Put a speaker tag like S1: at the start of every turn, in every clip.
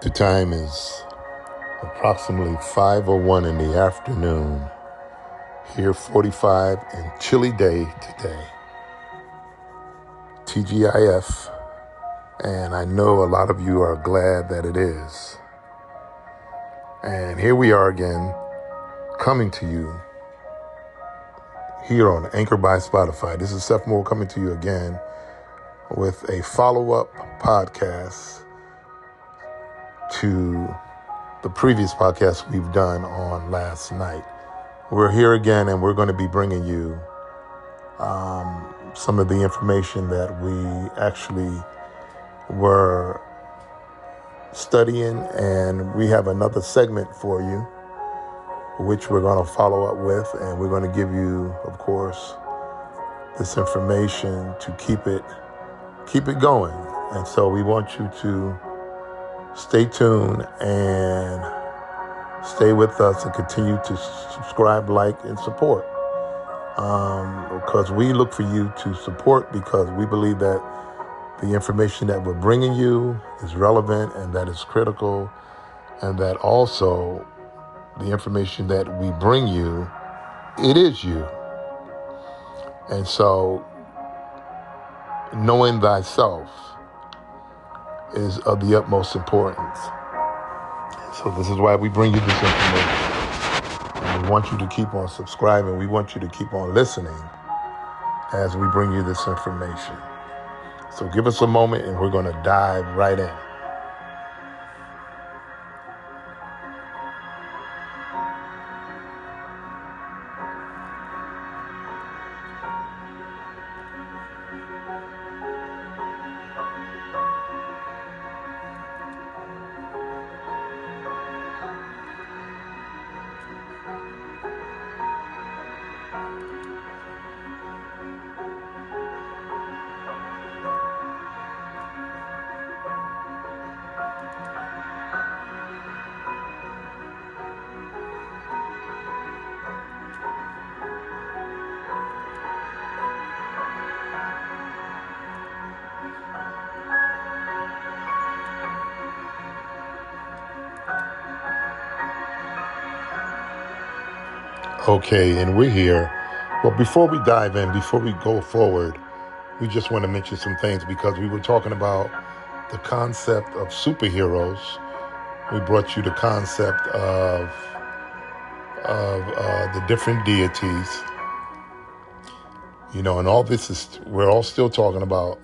S1: The time is approximately 5:01 in the afternoon. Here 45 and chilly day today. TGIF, and I know a lot of you are glad that it is. And here we are again, coming to you here on Anchor by Spotify. This is Seth Moore coming to you again with a follow-up podcast to the previous podcast we've done on last night. We're here again, and we're going to be bringing you some of the information that we actually were studying, and we have another segment for you, which we're going to follow up with, and we're going to give you, of course, this information to keep it going. And so we want you to stay tuned and stay with us and continue to subscribe, like, and support. Because we look for you to support, because we believe that the information that we're bringing you is relevant and that is critical, and that also the information that we bring you, it is you. And so knowing thyself is of the utmost importance. So this is why we bring you this information. And we want you to keep on subscribing. We want you to keep on listening as we bring you this information. So give us a moment and we're going to dive right in. Okay, and we're here. Well, before we dive in, before we go forward, we just want to mention some things, because we were talking about the concept of superheroes. We brought you the concept of the different deities, and all this is, we're all still talking about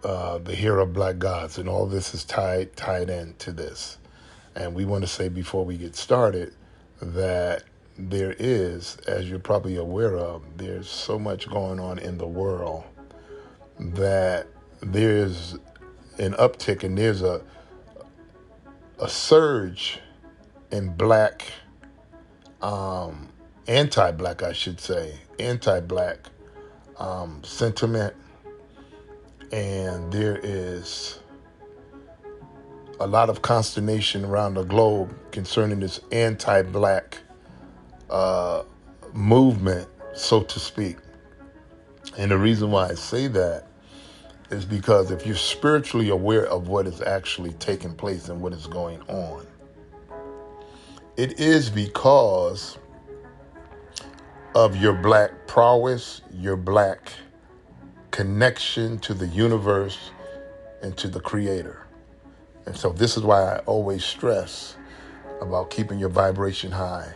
S1: the hero of black gods, and all this is tied into this. And we want to say before we get started that there is, as you're probably aware of, there's so much going on in the world that there's an uptick, and there's a surge in black, anti-black, I should say, anti-black sentiment. And there is a lot of consternation around the globe concerning this anti-black movement, so to speak. And the reason why I say that is because if you're spiritually aware of what is actually taking place and what is going on, it is because of your black prowess, your black connection to the universe and to the Creator. And so this is why I always stress about keeping your vibration high,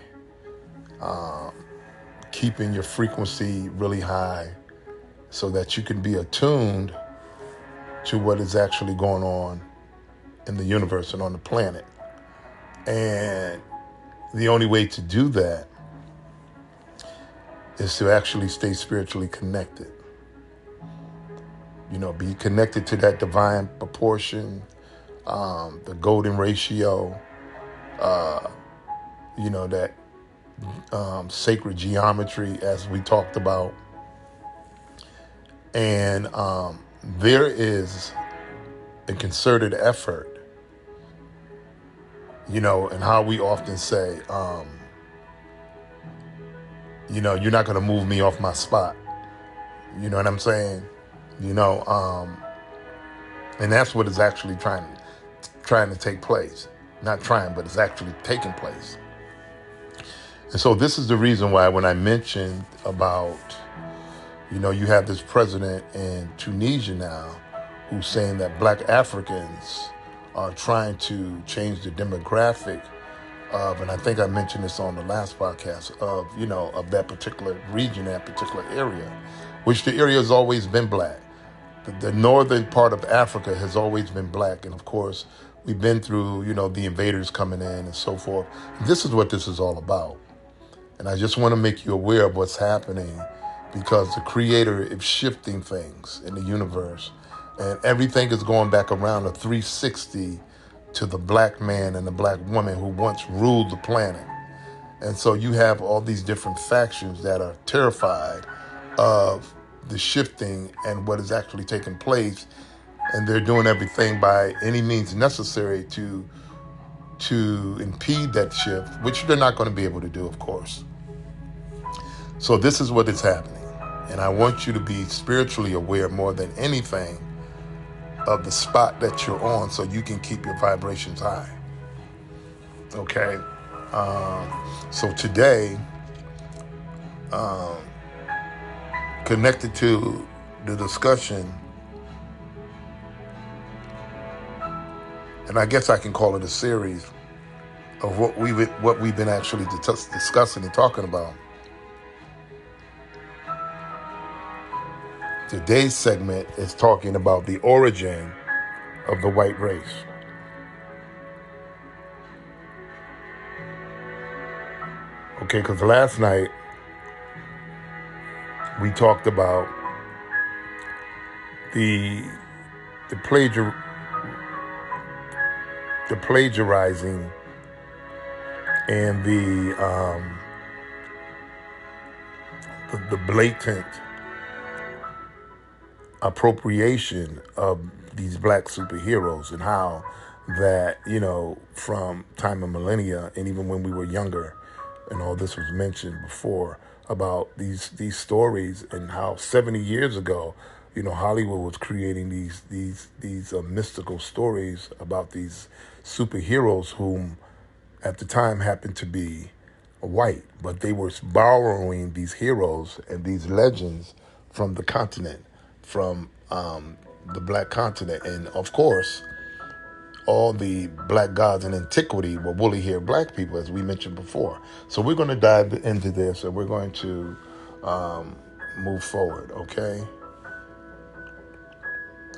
S1: keeping your frequency really high, so that you can be attuned to what is actually going on in the universe and on the planet. And the only way to do that is to actually stay spiritually connected. Be connected to that divine proportion, the golden ratio, that sacred geometry, as we talked about. And there is a concerted effort, and how we often say, you're not going to move me off my spot. You know what I'm saying? And that's what it's actually trying to take place. Not trying, but it's actually taking place. And so this is the reason why when I mentioned about, you have this president in Tunisia now who's saying that black Africans are trying to change the demographic of, and I think I mentioned this on the last podcast, of that particular region, that particular area, which the area has always been black. The northern part of Africa has always been black. And of course, we've been through, the invaders coming in and so forth. This is what this is all about. And I just want to make you aware of what's happening because the Creator is shifting things in the universe. And everything is going back around a 360 to the black man and the black woman who once ruled the planet. And so you have all these different factions that are terrified of the shifting and what is actually taking place. And they're doing everything by any means necessary to impede that shift, which they're not going to be able to do, of course. So this is what is happening. And I want you to be spiritually aware more than anything of the spot that you're on so you can keep your vibrations high. Okay? So today, connected to the discussion, and I guess I can call it a series of what we've been actually discussing and talking about. Today's segment is talking about the origin of the white race. Okay, because last night we talked about the plagiarizing and the blatant appropriation of these black superheroes and how that, from time of millennia and even when we were younger, and all this was mentioned before about these stories and how 70 years ago, Hollywood was creating these mystical stories about these superheroes whom at the time happened to be white, but they were borrowing these heroes and these legends from the continent, from the black continent. And of course, all the black gods in antiquity were woolly-haired black people, as we mentioned before. So we're going to dive into this and we're going to move forward, okay?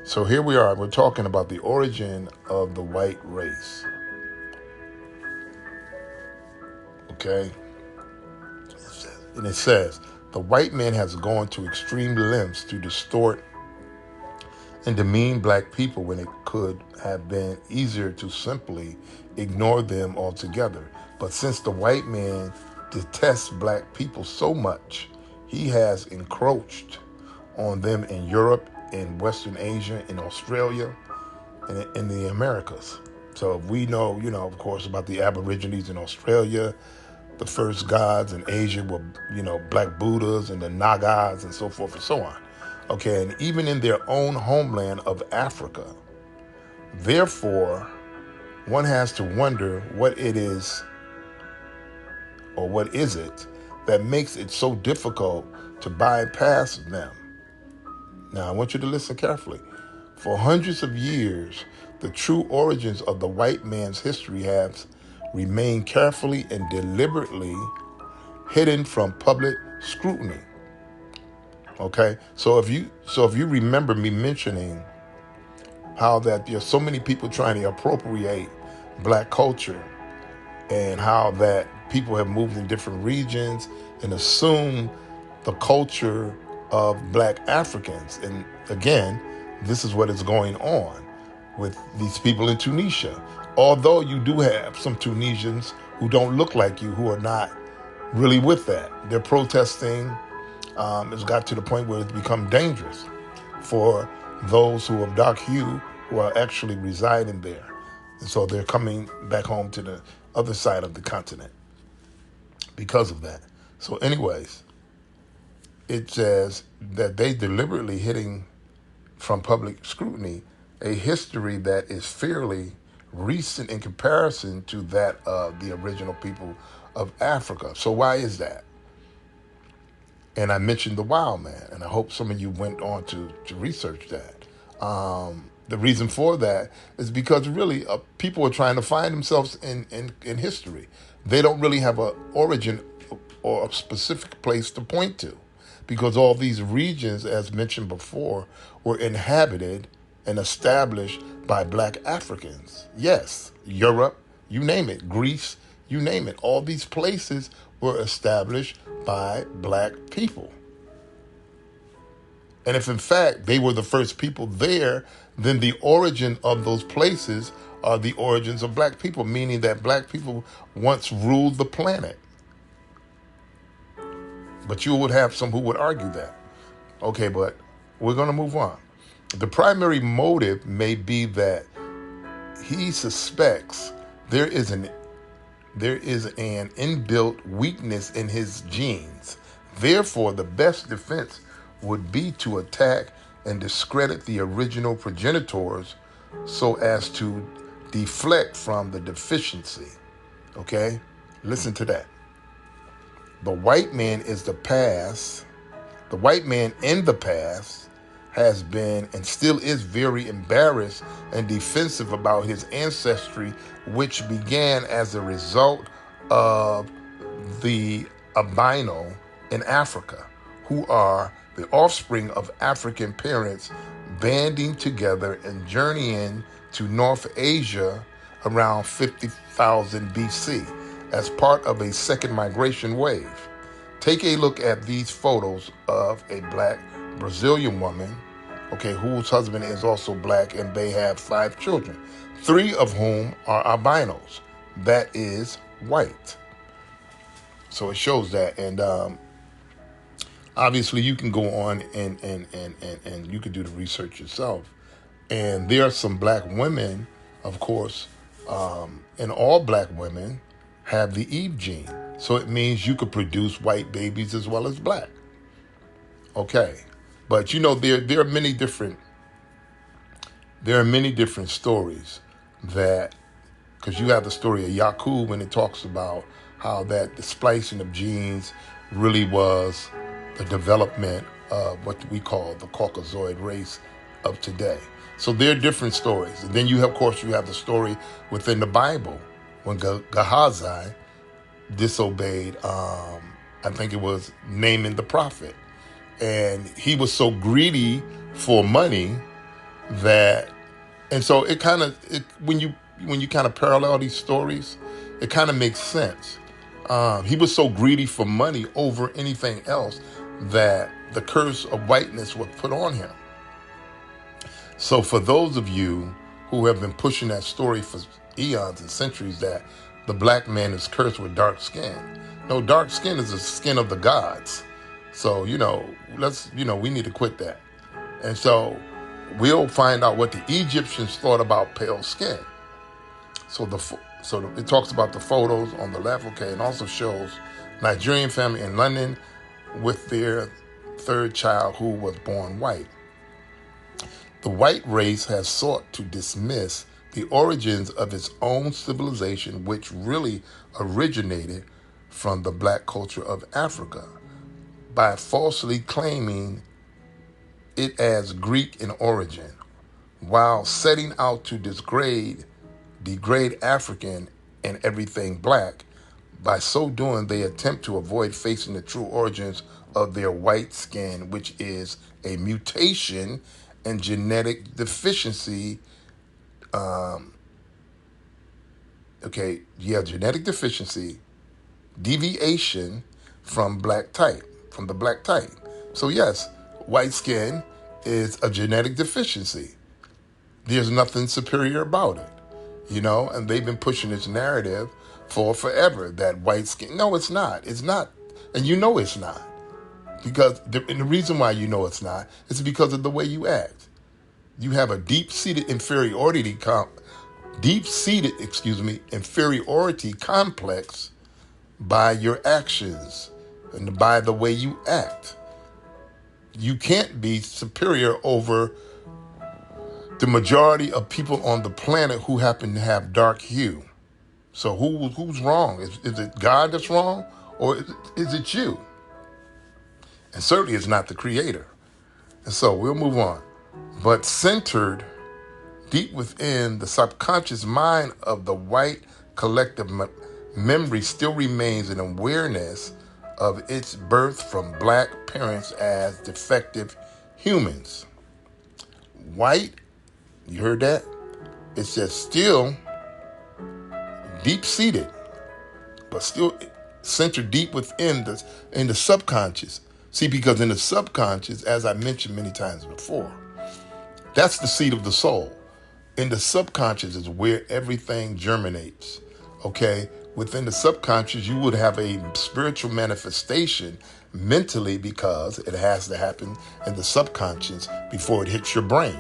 S1: So here we are. We're talking about the origin of the white race. Okay? And it says, the white man has gone to extreme lengths to distort and demean black people when it could have been easier to simply ignore them altogether. But since the white man detests black people so much, he has encroached on them in Europe, in Western Asia, in Australia, and in the Americas. So we know, of course, about the Aborigines in Australia. The first gods in Asia were, black Buddhas and the Nagas and so forth and so on. Okay, and even in their own homeland of Africa. Therefore, one has to wonder what it is, or what is it, that makes it so difficult to bypass them. Now, I want you to listen carefully. For hundreds of years, the true origins of the white man's history have remained carefully and deliberately hidden from public scrutiny. Okay, so if you remember me mentioning how that there's so many people trying to appropriate black culture, and how that people have moved in different regions and assume the culture of black Africans. And again, this is what is going on with these people in Tunisia. Although you do have some Tunisians who don't look like you, who are not really with that. They're protesting. It's got to the point where it's become dangerous for those who are dark hue who are actually residing there. And so they're coming back home to the other side of the continent because of that. So anyways, it says that they deliberately hitting from public scrutiny a history that is fairly recent in comparison to that of the original people of Africa. So why is that? And I mentioned the wild man, and I hope some of you went on to research that. The reason for that is because really people are trying to find themselves in history. They don't really have an origin or a specific place to point to, because all these regions, as mentioned before, were inhabited and established by black Africans. Yes, Europe, you name it, Greece, you name it. All these places were established by black people. And if in fact they were the first people there, then the origin of those places are the origins of black people, meaning that black people once ruled the planet. But you would have some who would argue that. Okay, but we're going to move on. The primary motive may be that he suspects there is an inbuilt weakness in his genes. Therefore, the best defense would be to attack and discredit the original progenitors so as to deflect from the deficiency. Okay? Listen to that. The white man is the past. The white man in the past has been and still is very embarrassed and defensive about his ancestry, which began as a result of the albino in Africa, who are the offspring of African parents banding together and journeying to North Asia around 50,000 BC as part of a second migration wave. Take a look at these photos of a black Brazilian woman, okay, whose husband is also black, and they have 5 children, 3 of whom are albinos. That is white. So it shows that. And obviously you can go on and you can do the research yourself. And there are some black women, of course, and all black women have the Eve gene. So it means you could produce white babies as well as black. Okay. But you know, there are many different stories that, because you have the story of Yakub when it talks about how that the splicing of genes really was the development of what we call the Caucasoid race of today. So there are different stories. And then you have, of course, you have the story within the Bible when Gehazi disobeyed, I think it was Naaman the prophet. And he was so greedy for money that, and so it kind of, when you kind of parallel these stories, it kind of makes sense. He was so greedy for money over anything else that the curse of whiteness was put on him. So for those of you who have been pushing that story for eons and centuries that the black man is cursed with dark skin. No, dark skin is the skin of the gods. So, we need to quit that. And so we'll find out what the Egyptians thought about pale skin. So it talks about the photos on the left, okay, and also shows Nigerian family in London with their 3rd child who was born white. The white race has sought to dismiss the origins of its own civilization, which really originated from the black culture of Africa, by falsely claiming it as Greek in origin, while setting out to degrade African and everything black. By so doing, they attempt to avoid facing the true origins of their white skin, which is a mutation and genetic deficiency. Genetic deficiency, deviation from the black type. So yes, white skin is a genetic deficiency. There's nothing superior about it, and they've been pushing this narrative for forever that white skin, no, it's not. It's not. And it's not. Because and the reason why it's not is because of the way you act. You have a deep-seated inferiority complex by your actions and by the way you act. You can't be superior over the majority of people on the planet who happen to have dark hue. So who's wrong? Is it God that's wrong, or is it you? And certainly it's not the creator. And so we'll move on. But centered deep within the subconscious mind of the white collective memory still remains an awareness of its birth from black parents as defective humans. White, you heard that? It says still deep-seated, but still centered deep within in the subconscious. See, because in the subconscious, as I mentioned many times before, that's the seat of the soul. In the subconscious is where everything germinates, okay? Within the subconscious, you would have a spiritual manifestation mentally because it has to happen in the subconscious before it hits your brain.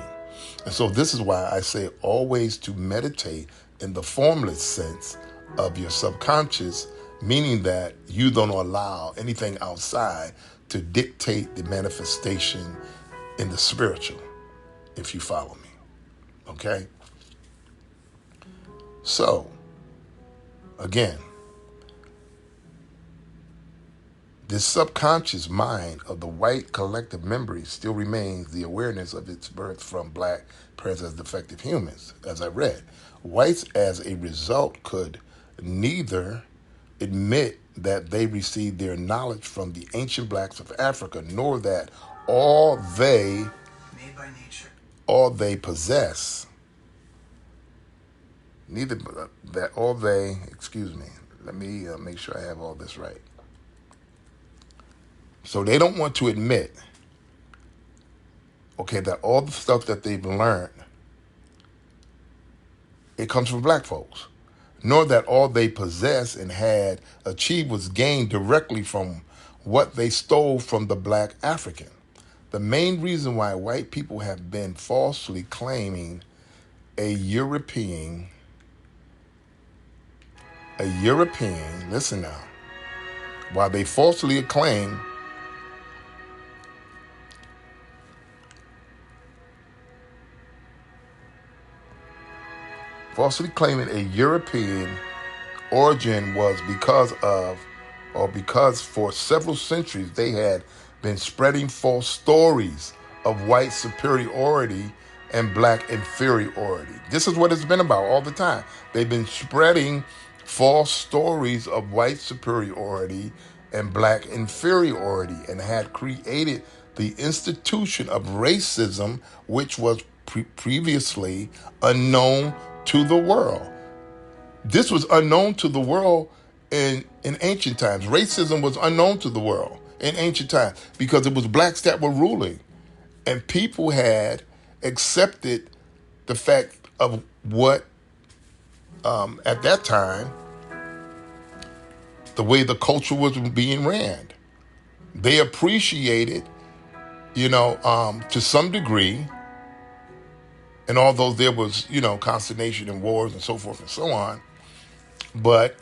S1: And so this is why I say always to meditate in the formless sense of your subconscious, meaning that you don't allow anything outside to dictate the manifestation in the spiritual, if you follow me. Okay? So, again, this subconscious mind of the white collective memory still remains the awareness of its birth from black parents as defective humans, as I read. Whites, as a result, could neither admit that they received their knowledge from the ancient blacks of Africa, nor that all they made by nature, all they possess, neither that all they, excuse me, let me make sure I have all this right. So they don't want to admit, okay, that all the stuff that they've learned, it comes from black folks, nor that all they possess and had achieved was gained directly from what they stole from the black African. The main reason why white people have been falsely claiming a European, listen now, while they falsely claim claiming a European origin was because for several centuries they had been spreading false stories of white superiority and black inferiority. This is what it's been about all the time. They've been spreading false stories of white superiority and black inferiority and had created the institution of racism, which was previously unknown to the world. This was unknown to the world in ancient times. Racism was unknown to the world in ancient times because it was blacks that were ruling. And people had accepted the fact of what, at that time, the way the culture was being ran. They appreciated, to some degree, and although there was, consternation and wars and so forth and so on, but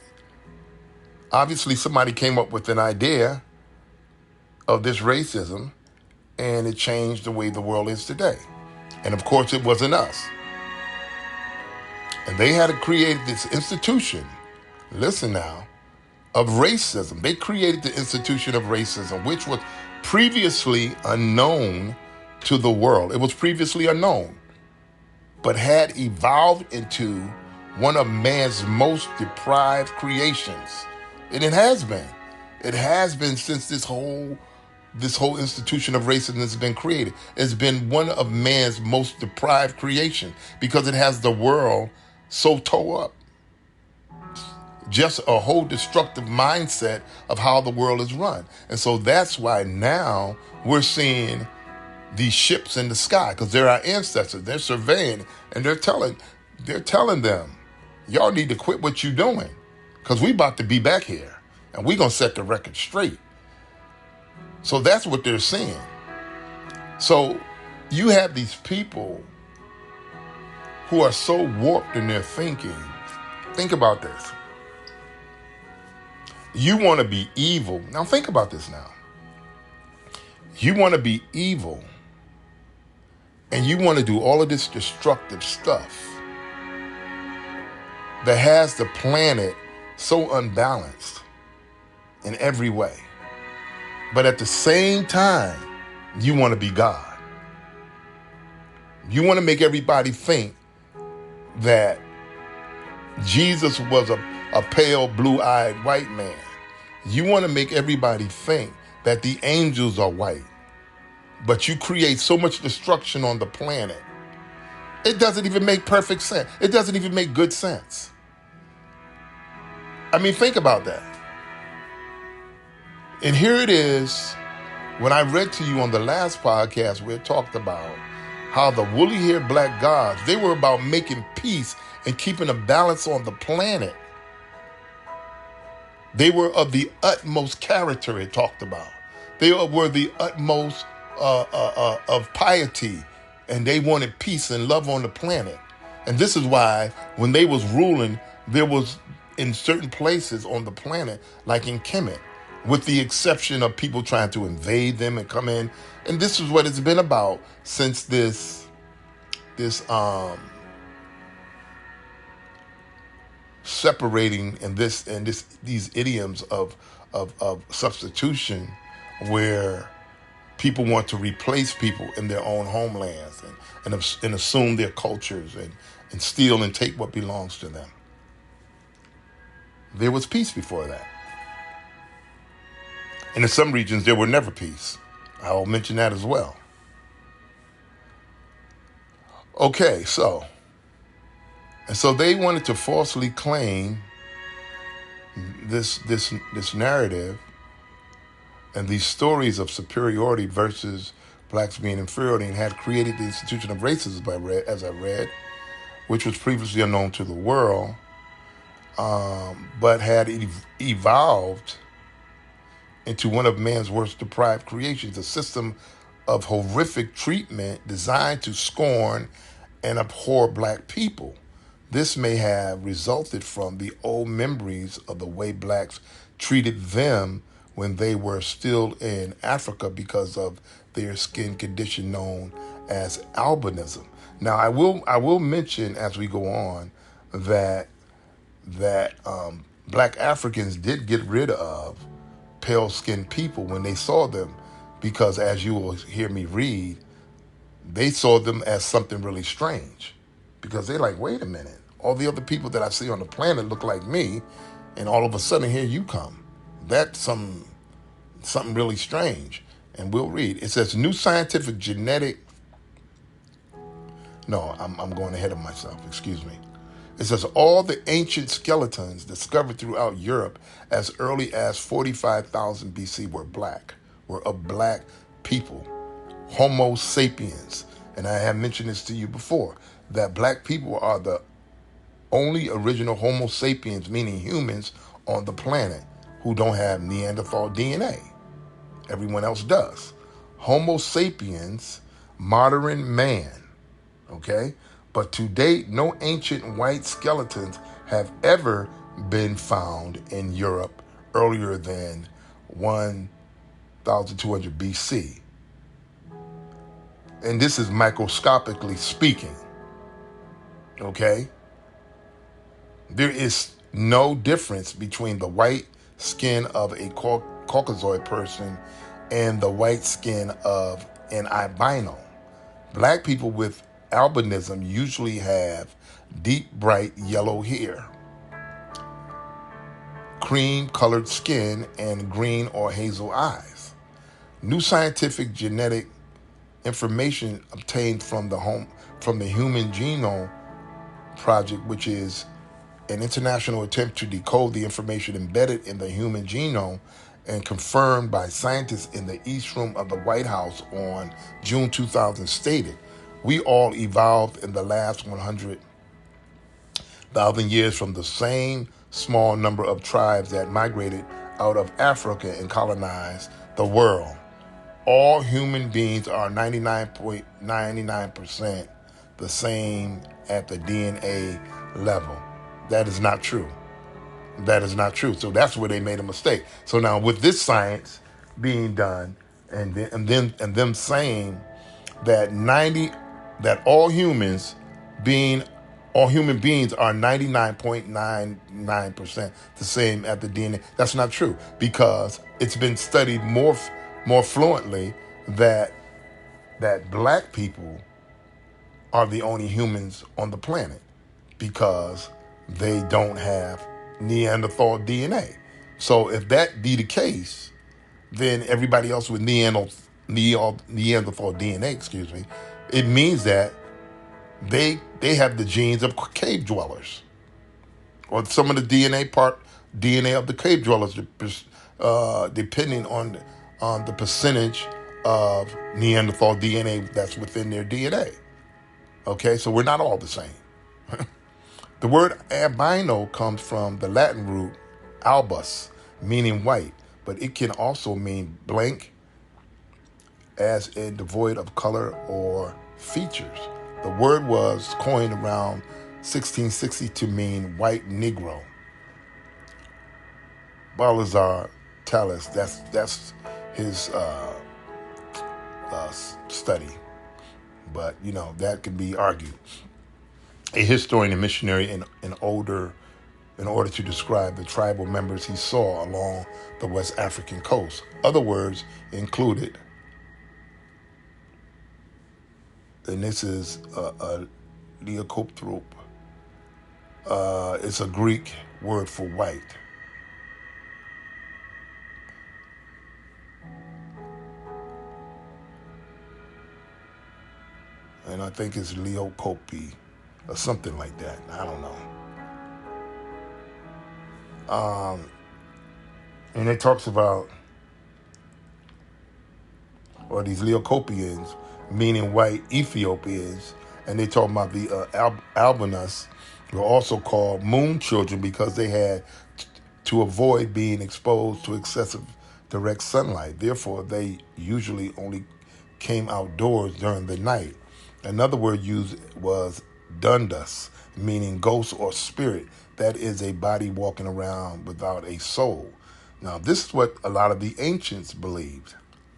S1: obviously somebody came up with an idea of this racism and it changed the way the world is today. And of course it wasn't us. And they had to create this institution, listen now, of racism. They created the institution of racism, which was previously unknown to the world. It was previously unknown, but had evolved into one of man's most deprived creations. And it has been. It has been since this whole institution of racism has been created. It's been one of man's most deprived creations because it has the world so tore up. Just a whole destructive mindset of how the world is run. And so that's why now we're seeing these ships in the sky, because they're our ancestors. They're surveying and they're telling them, y'all need to quit what you're doing because we about to be back here and we're going to set the record straight. So that's what they're saying. So you have these people who are so warped in their thinking. Think about this. You want to be evil. Now think about this now. You want to be evil and you want to do all of this destructive stuff that has the planet so unbalanced in every way. But at the same time, you want to be God. You want to make everybody think that Jesus was a pale, blue-eyed white man. You want to make everybody think that the angels are white. But you create so much destruction on the planet. It doesn't even make perfect sense. It doesn't even make good sense. I mean, think about that. And here it is, when I read to you on the last podcast where it talked about how the woolly-haired black gods, they were about making peace and keeping a balance on the planet. They were of the utmost character, it talked about. They were the utmost of piety, and they wanted peace and love on the planet. And this is why when they was ruling, there was in certain places on the planet, like in Kemet, with the exception of people trying to invade them and come in. And this is what it's been about since this separating and these idioms of substitution, where people want to replace people in their own homelands and assume their cultures and steal and take what belongs to them. There was peace before that. And in some regions, there were never peace. I'll mention that as well. Okay, so they wanted to falsely claim this narrative and these stories of superiority versus blacks being inferiority, and had created the institution of racism, as I read, which was previously unknown to the world, but had evolved into one of man's worst deprived creations, a system of horrific treatment designed to scorn and abhor black people. This may have resulted from the old memories of the way blacks treated them when they were still in Africa because of their skin condition known as albinism. Now, I will mention as we go on that black Africans did get rid of pale-skinned people when they saw them, because as you will hear me read, they saw them as something really strange, because they're like, wait a minute, all the other people that I see on the planet look like me, and all of a sudden here you come. That's something really strange. And we'll read. It says, new scientific genetic... No, I'm going ahead of myself, excuse me. It says, all the ancient skeletons discovered throughout Europe as early as 45,000 BC were of black people, Homo sapiens. And I have mentioned this to you before, that black people are the only original Homo sapiens, meaning humans, on the planet who don't have Neanderthal DNA. Everyone else does. Homo sapiens, modern man, okay? But to date, no ancient white skeletons have ever been found in Europe earlier than 1,200 BC. And this is microscopically speaking, okay? There is no difference between the white skin of a Caucasoid person and the white skin of an albino. Black people with albinism usually have deep, bright yellow hair, cream-colored skin, and green or hazel eyes. New scientific genetic information obtained from the Human Genome Project, which is an international attempt to decode the information embedded in the human genome, and confirmed by scientists in the East Room of the White House on June 2000, stated, we all evolved in the last 100,000 years from the same small number of tribes that migrated out of Africa and colonized the world. All human beings are 99.99% the same at the DNA level. That is not true. That is not true. So that's where they made a mistake. So now with this science being done, and them saying that that all human beings are 99.99% the same at the DNA. That's not true, because it's been studied more fluently that black people are the only humans on the planet because they don't have Neanderthal DNA. So if that be the case, then everybody else with Neanderthal DNA, it means that they have the genes of cave dwellers, or some of the DNA of the cave dwellers, depending on the percentage of Neanderthal DNA that's within their DNA. Okay, so we're not all the same. The word albino comes from the Latin root albus, meaning white, but it can also mean blank, as in devoid of color or features. The word was coined around 1660 to mean white Negro. Balazar Talis, that's his study, but that can be argued. A historian and missionary in order to describe the tribal members he saw along the West African coast. Other words included, and this is a Leocophthrope. It's a Greek word for white. And I think it's Leocopi or something like that. I don't know. And it talks about, or these Leocopians, meaning white Ethiopians, and they talk about the Albinos were also called moon children because they had to avoid being exposed to excessive direct sunlight. Therefore, they usually only came outdoors during the night. Another word used was Dundas, meaning ghost or spirit. That is a body walking around without a soul. Now, this is what a lot of the ancients believed,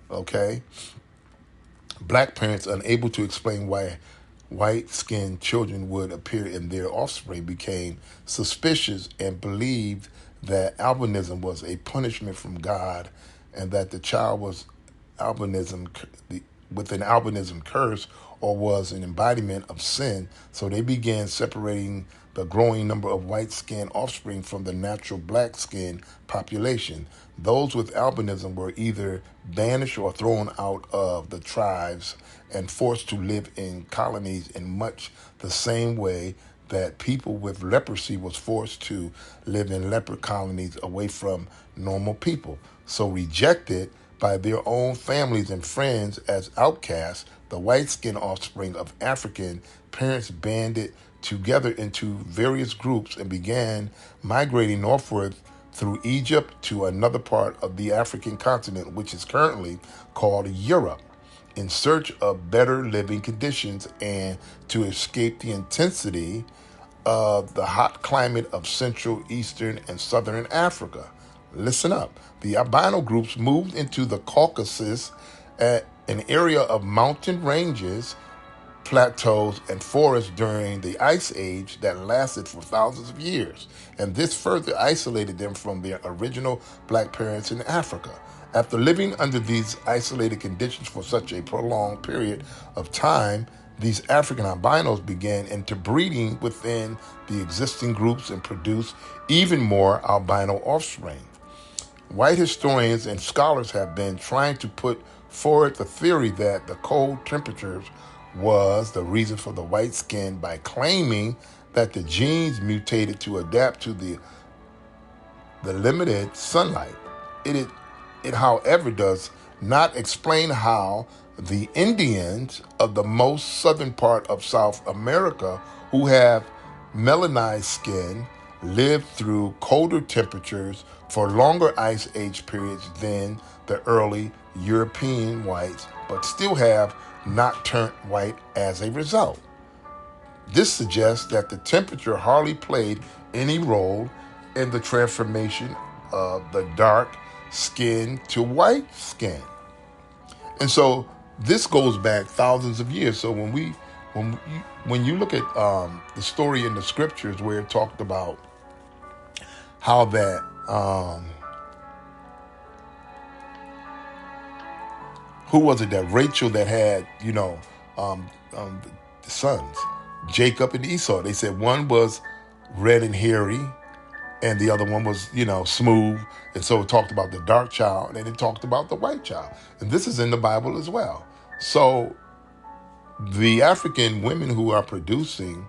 S1: okay? Black parents, unable to explain why white-skinned children would appear in their offspring, became suspicious and believed that albinism was a punishment from God, and that the child was with an albinism curse, or was an embodiment of sin. So they began separating the growing number of white-skinned offspring from the natural black-skinned population. Those with albinism were either banished or thrown out of the tribes and forced to live in colonies in much the same way that people with leprosy was forced to live in leper colonies away from normal people. So rejected by their own families and friends as outcasts, the white-skinned offspring of African parents banded together into various groups and began migrating northward through Egypt to another part of the African continent, which is currently called Europe, in search of better living conditions and to escape the intensity of the hot climate of Central, Eastern, and Southern Africa. Listen up. The albino groups moved into the Caucasus, at an area of mountain ranges, plateaus, and forests during the Ice Age that lasted for thousands of years, and this further isolated them from their original black parents in Africa. After living under these isolated conditions for such a prolonged period of time, these African albinos began interbreeding within the existing groups and produced even more albino offspring. White historians and scholars have been trying to put forward the theory that the cold temperatures was the reason for the white skin by claiming that the genes mutated to adapt to the limited sunlight. It, however, does not explain how the Indians of the most southern part of South America, who have melanized skin, lived through colder temperatures for longer ice age periods than the early European whites, but still have not turned white as a result. This suggests that the temperature hardly played any role in the transformation of the dark skin to white skin. And so this goes back thousands of years. So when when you look at the story in the scriptures where it talked about how that who was it that Rachel that had the sons, Jacob and Esau. They said one was red and hairy, and the other one was smooth. And so it talked about the dark child, and it talked about the white child. And this is in the Bible as well. So the African women who are producing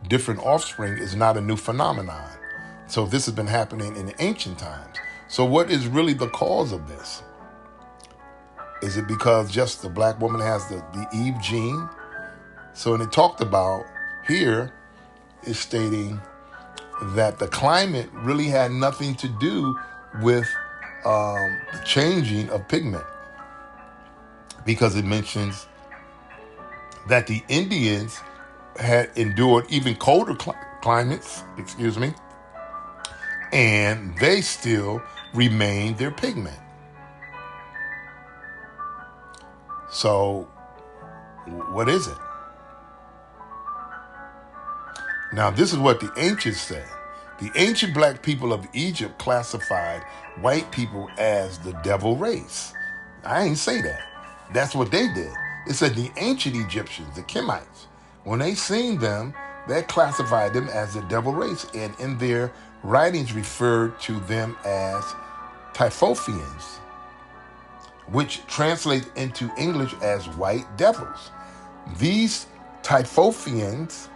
S1: different offspring is not a new phenomenon. So this has been happening in ancient times. So what is really the cause of this? Is it because just the black woman has the Eve gene? So when it talked about here, is stating that the climate really had nothing to do with the changing of pigment, because it mentions that the Indians had endured even colder climates, and they still remained their pigment. So what is it? Now, this is what the ancients said. The ancient black people of Egypt classified white people as the devil race. I ain't say that. That's what they did. It said the ancient Egyptians, the Kemites, when they seen them, they classified them as the devil race, and in their writings referred to them as Typhonians, which translate into English as white devils. These Typhonians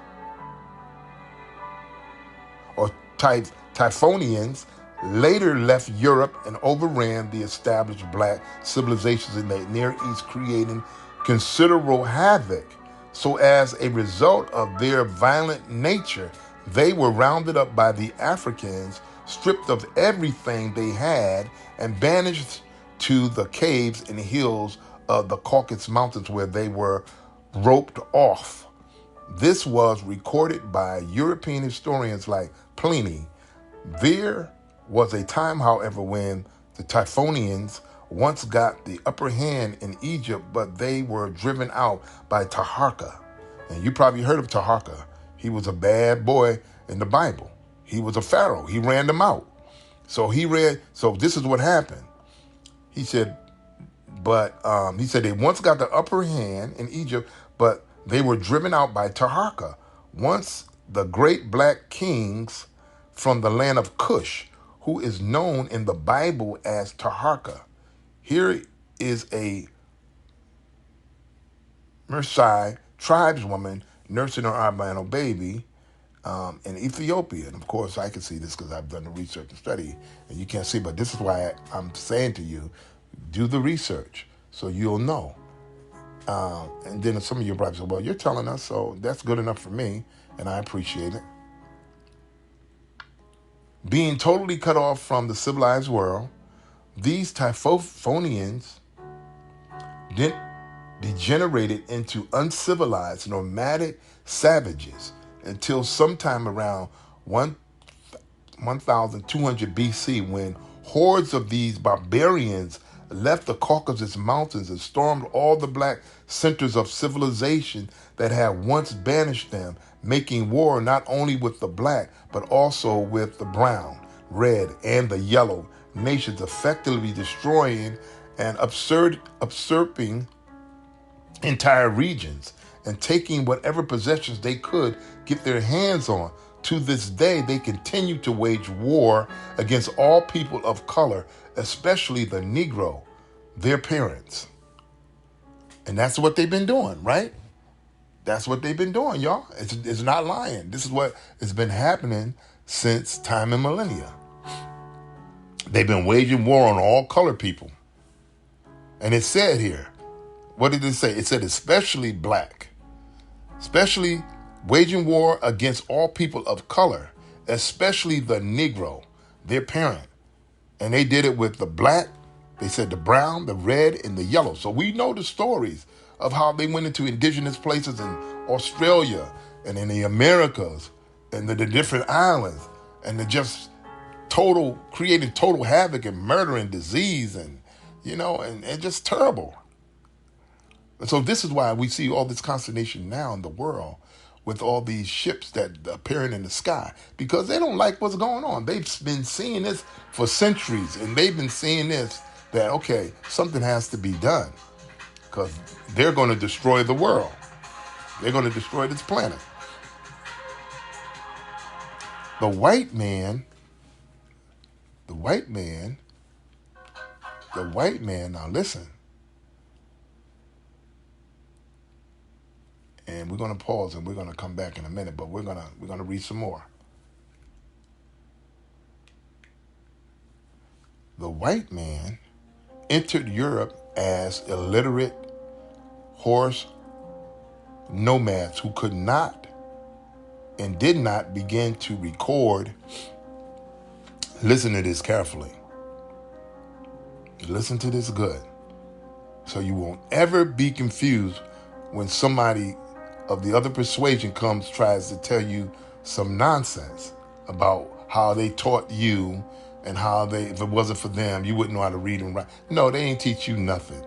S1: or Typhonians later left Europe and overran the established black civilizations in the Near East, creating considerable havoc. So as a result of their violent nature, they were rounded up by the Africans, stripped of everything they had, and banished to the caves and hills of the Caucasus Mountains, where they were roped off. This was recorded by European historians like Pliny. There was a time, however, when the Typhonians once got the upper hand in Egypt, but they were driven out by Taharka. And you probably heard of Taharka. He was a bad boy in the Bible. He was a pharaoh. He ran them out. So this is what happened. He said, they once got the upper hand in Egypt, but they were driven out by Taharka. Once the great black kings from the land of Cush, who is known in the Bible as Taharka. Here is a Maasai tribeswoman nursing her albino baby in Ethiopia. And of course, I can see this because I've done the research and study, and you can't see, but this is why I'm saying to you, do the research so you'll know. And then some of you probably say, well, you're telling us, so that's good enough for me, and I appreciate it. Being totally cut off from the civilized world, these Typhonians degenerated into uncivilized, nomadic savages until sometime around 1200 BC, when hordes of these barbarians left the Caucasus Mountains and stormed all the black centers of civilization that had once banished them, making war not only with the black, but also with the brown, red, and the yellow nations, effectively destroying and usurping entire regions and taking whatever possessions they could get their hands on. To this day, they continue to wage war against all people of color, especially the Negro, their parents. And that's what they've been doing, right? That's what they've been doing, y'all. It's not lying. This is what has been happening since time and millennia. They've been waging war on all colored people. And it said here, what did it say? It said especially black, especially waging war against all people of color, especially the Negro, their parent. And they did it with the black, they said the brown, the red, and the yellow. So we know the stories of how they went into indigenous places in Australia and in the Americas and the different islands, and they just creating total havoc and murder and disease and, and just terrible. So this is why we see all this consternation now in the world with all these ships that appearing in the sky, because they don't like what's going on. They've been seeing this for centuries, and they've been seeing this, that, okay, something has to be done, because they're going to destroy the world. They're going to destroy this planet. The white man, the white man, the white man, now listen, and we're going to pause and we're going to come back in a minute, but we're going to read some more. The white man entered Europe as illiterate horse nomads who could not and did not begin to record. Listen to this carefully. Listen to this good, so you won't ever be confused when somebody of the other persuasion tries to tell you some nonsense about how they taught you and how if it wasn't for them, you wouldn't know how to read and write. No, they ain't teach you nothing.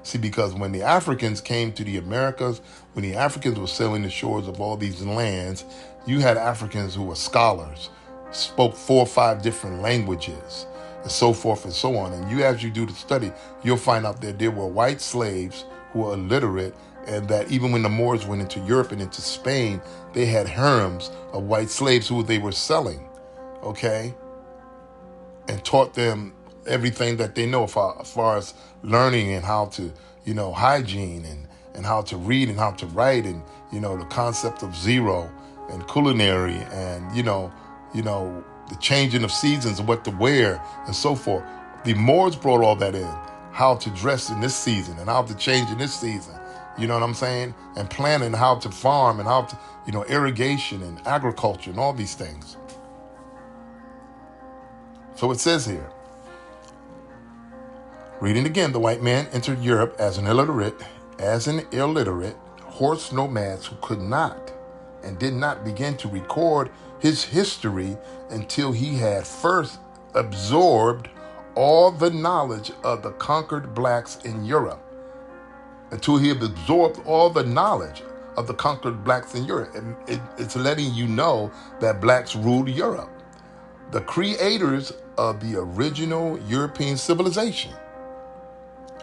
S1: See, because when the Africans came to the Americas, when the Africans were sailing the shores of all these lands, you had Africans who were scholars, spoke 4 or 5 different languages, and so forth and so on. And as you do the study, you'll find out that there were white slaves who were illiterate, and that even when the Moors went into Europe and into Spain, they had harems of white slaves who they were selling, okay, and taught them everything that they know as far as learning and how to, hygiene and how to read and how to write, and, the concept of zero and culinary and, the changing of seasons and what to wear and so forth. The Moors brought all that in, how to dress in this season and how to change in this season. You know what I'm saying? And planning how to farm and how to, irrigation and agriculture and all these things. So it says here, reading again, the white man entered Europe as an illiterate horse nomads who could not and did not begin to record his history until he had first absorbed all the knowledge of the conquered blacks in Europe. Until he had absorbed all the knowledge of the conquered blacks in Europe. And it's letting you know that blacks ruled Europe. The creators of the original European civilization.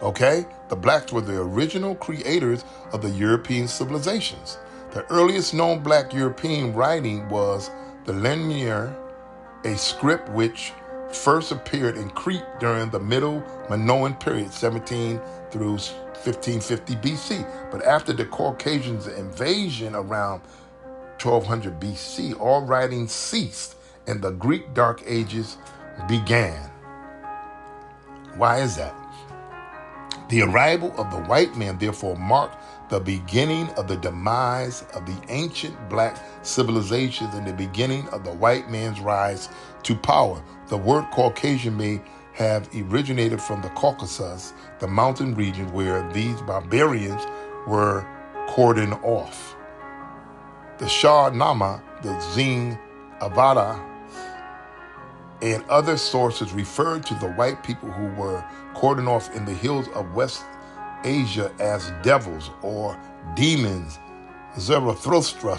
S1: Okay? The blacks were the original creators of the European civilizations. The earliest known black European writing was the Lemnier, a script which first appeared in Crete during the Middle Minoan period, 17 through 1550 BC. But after the Caucasians' invasion around 1200 BC, all writing ceased and the Greek Dark Ages began. Why is that? The arrival of the white man therefore marked the beginning of the demise of the ancient black civilizations and the beginning of the white man's rise to power. The word Caucasian may have originated from the Caucasus, the mountain region where these barbarians were cordoned off. The Shah Nama, the Zing Avada, and other sources referred to the white people who were cordoned off in the hills of West Asia as devils or demons. Zarathustra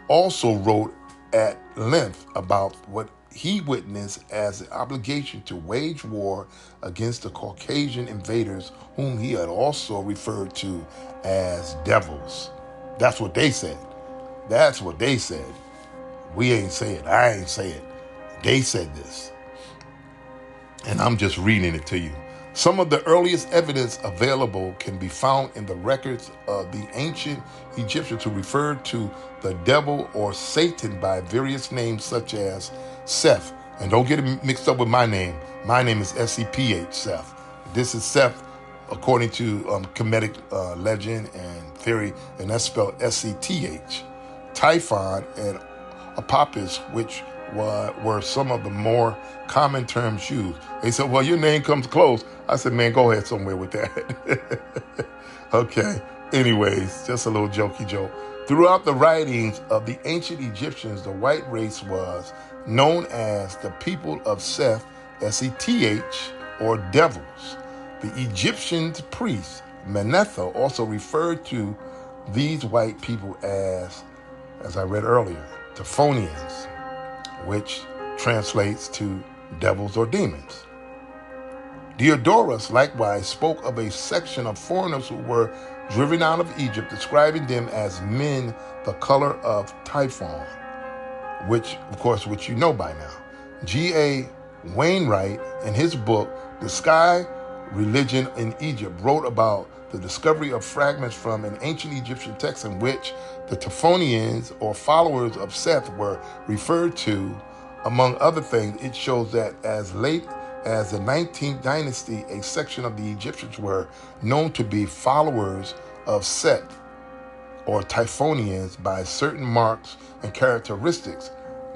S1: also wrote at length about what he witnessed as an obligation to wage war against the Caucasian invaders, whom he had also referred to as devils. That's what they said. That's what they said. We ain't say it. I ain't say it. They said this. And I'm just reading it to you. Some of the earliest evidence available can be found in the records of the ancient Egyptians who referred to the devil or Satan by various names such as Seth. And don't get it mixed up with my name. My name is Seph, Seth. This is Seth according to Kemetic legend and theory, and that's spelled Seth. Typhon and Apophis, which were some of the more common terms used. They said, well, your name comes close. I said, man, go ahead somewhere with that. Okay. Anyways, just a little jokey joke. Throughout the writings of the ancient Egyptians, the white race was known as the people of Seth, Seth, or devils. The Egyptian priests Manetho also referred to these white people as I read earlier, Typhonians, which translates to devils or demons. Diodorus likewise spoke of a section of foreigners who were driven out of Egypt, describing them as men the color of Typhon, which you know by now. G.A. Wainwright, in his book, The Sky Religion in Egypt, wrote about the discovery of fragments from an ancient Egyptian text in which the Typhonians, or followers of Seth, were referred to. Among other things, it shows that as late as the 19th dynasty, a section of the Egyptians were known to be followers of Seth, or Typhonians, by certain marks and characteristics.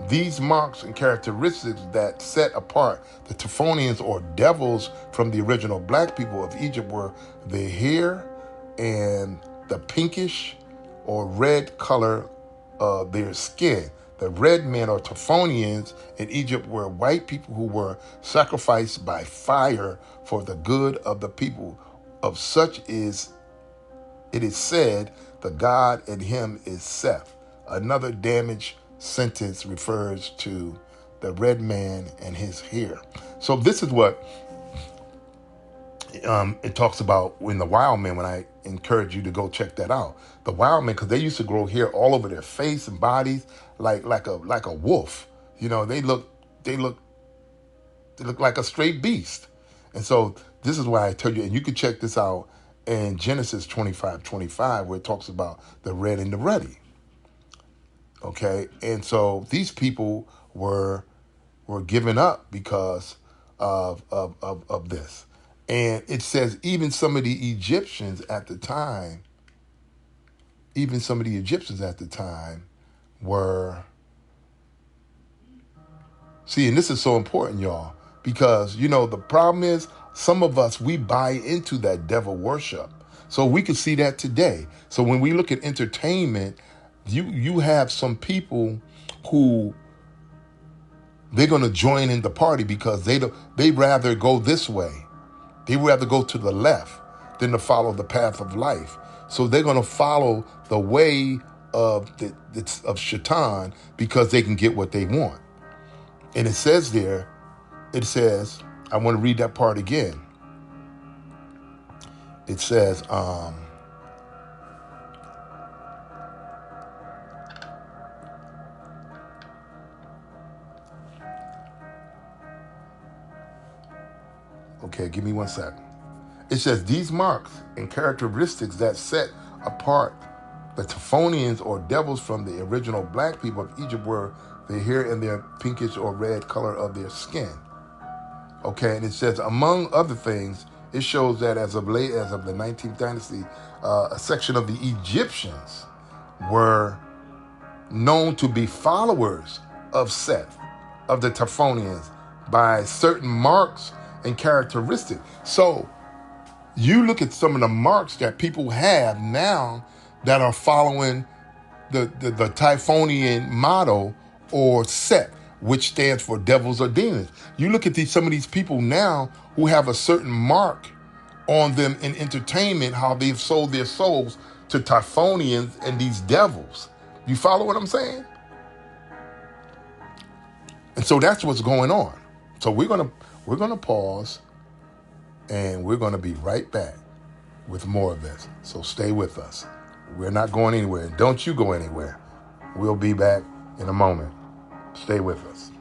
S1: These marks and characteristics that set apart the Typhonians, or devils, from the original black people of Egypt were the hair and the pinkish or red color of their skin. The red men, or Typhonians, in Egypt were white people who were sacrificed by fire for the good of the people. Of such is, it is said, the God in him is Seth. Another damaged sentence refers to the red man and his hair. So this is what it talks about in the wild men, when I encourage you to go check that out. The wild men, because they used to grow hair all over their face and bodies like a wolf. You know, they look like a straight beast. And so this is why I tell you, and you can check this out in Genesis 25:25, where it talks about the red and the ruddy. Okay, and so these people were given up because of this. And it says even some of the Egyptians at the time were, see, and this is so important, y'all, because, you know, the problem is some of us, we buy into that devil worship. So we can see that today. So when we look at entertainment, you have some people who they're going to join in the party because they rather go this way. They would rather go to the left than to follow the path of life. So they're going to follow the way of Shaitan because they can get what they want. And it says there, I want to read that part again. It says, okay, give me 1 second. It says, these marks and characteristics that set apart the Typhonians, or devils, from the original black people of Egypt were the hair and their pinkish or red color of their skin. Okay, and it says, among other things, it shows that as of the 19th dynasty, a section of the Egyptians were known to be followers of Seth, of the Typhonians, by certain marks and characteristics. So you look at some of the marks that people have now that are following the Typhonian motto, or Set, which stands for devils or demons. You look at some of these people now who have a certain mark on them in entertainment, how they've sold their souls to Typhonians and these devils. You follow what I'm saying? And so that's what's going on. So we're gonna pause, and we're gonna be right back with more of this. So stay with us. We're not going anywhere. Don't you go anywhere. We'll be back in a moment. Stay with us.